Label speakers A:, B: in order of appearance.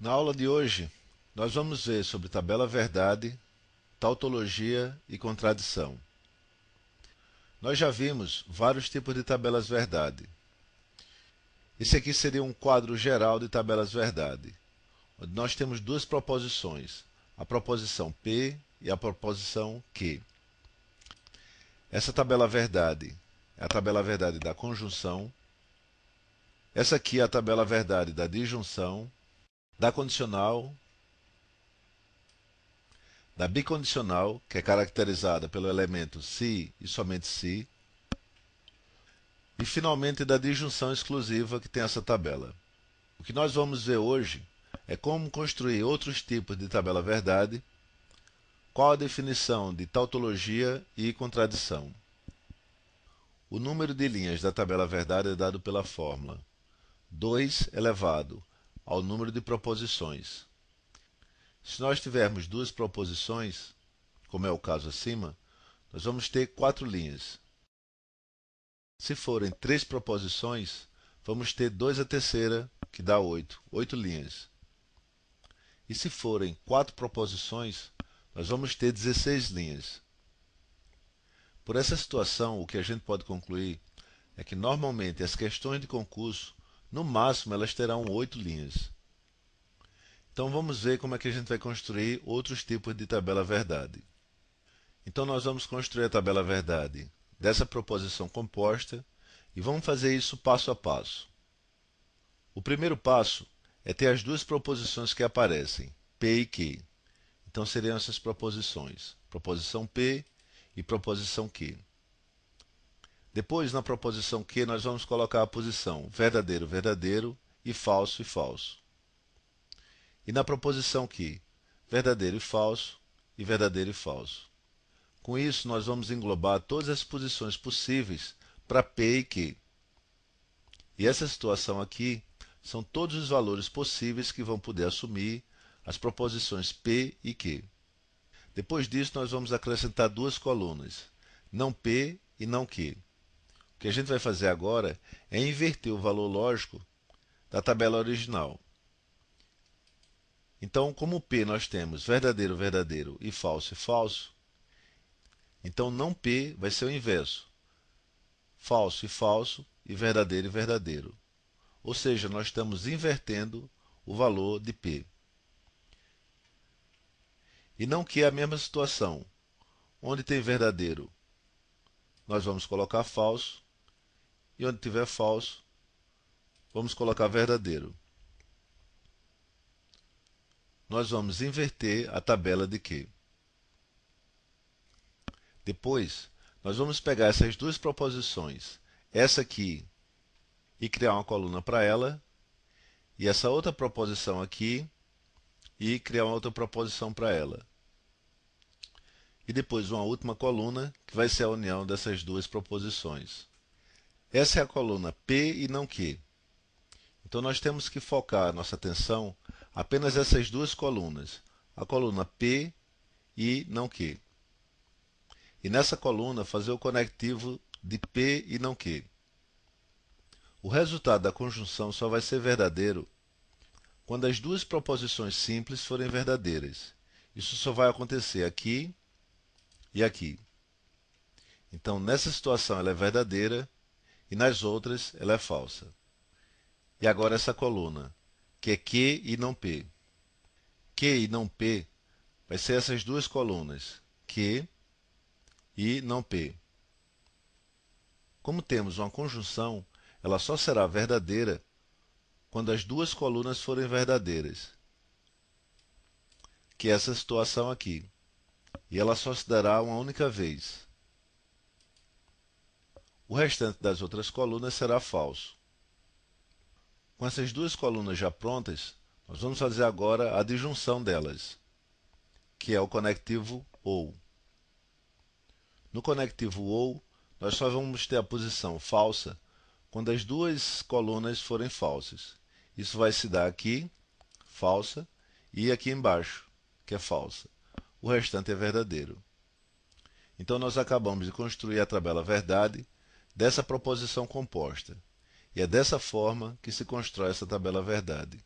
A: Na aula de hoje, nós vamos ver sobre tabela verdade, tautologia e contradição. Nós já vimos vários tipos de tabelas verdade. Esse aqui seria um quadro geral de tabelas verdade, onde nós temos duas proposições, a proposição P e a proposição Q. Essa tabela verdade é a tabela verdade da conjunção. Essa aqui é a tabela verdade da disjunção, da condicional, da bicondicional, que é caracterizada pelo elemento se e somente se, e finalmente da disjunção exclusiva, que tem essa tabela. O que nós vamos ver hoje é como construir outros tipos de tabela verdade, qual a definição de tautologia e contradição. O número de linhas da tabela verdade é dado pela fórmula 2 elevado ao número de proposições. Se nós tivermos duas proposições, como é o caso acima, nós vamos ter 4 linhas. Se forem 3 proposições, vamos ter 2 a terceira, que dá 8 linhas. E se forem 4 proposições, nós vamos ter 16 linhas. Por essa situação, o que a gente pode concluir é que normalmente as questões de concurso, no máximo, elas terão 8 linhas. Então vamos ver como é que a gente vai construir outros tipos de tabela verdade. Então nós vamos construir a tabela verdade dessa proposição composta e vamos fazer isso passo a passo. O primeiro passo é ter as duas proposições que aparecem, P e Q. Então seriam essas proposições, proposição P e proposição Q. Depois, na proposição Q, nós vamos colocar a posição verdadeiro, verdadeiro e falso, falso. E na proposição Q, verdadeiro e falso, e verdadeiro e falso. Com isso, nós vamos englobar todas as posições possíveis para P e Q. E essa situação aqui são todos os valores possíveis que vão poder assumir as proposições P e Q. Depois disso, nós vamos acrescentar duas colunas, não P e não Q. O que a gente vai fazer agora é inverter o valor lógico da tabela original. Então, como P nós temos verdadeiro, verdadeiro e falso, então não P vai ser o inverso, falso e verdadeiro. Ou seja, nós estamos invertendo o valor de P. E não Q é a mesma situação. Onde tem verdadeiro, nós vamos colocar falso, e onde tiver falso, vamos colocar verdadeiro. Nós vamos inverter a tabela de Q. Depois, nós vamos pegar essas duas proposições, essa aqui, e criar uma coluna para ela, e essa outra proposição aqui, e criar uma outra proposição para ela. E depois uma última coluna, que vai ser a união dessas duas proposições. Essa é a coluna P e não Q. Então nós temos que focar nossa atenção apenas essas duas colunas, a coluna P e não Q. E nessa coluna fazer o conectivo de P e não Q. O resultado da conjunção só vai ser verdadeiro quando as duas proposições simples forem verdadeiras. Isso só vai acontecer aqui e aqui. Então, nessa situação ela é verdadeira e nas outras ela é falsa. E agora essa coluna, que é Q e não P. Q e não P vai ser essas duas colunas, Q e não P. Como temos uma conjunção, ela só será verdadeira quando as duas colunas forem verdadeiras, que é essa situação aqui. E ela só se dará uma única vez. O restante das outras colunas será falso. Com essas duas colunas já prontas, nós vamos fazer agora a disjunção delas, que é o conectivo OU. No conectivo OU, nós só vamos ter a posição falsa quando as duas colunas forem falsas. Isso vai se dar aqui, falsa, e aqui embaixo, que é falsa. O restante é verdadeiro. Então nós acabamos de construir a tabela verdade dessa proposição composta. E é dessa forma que se constrói essa tabela verdade.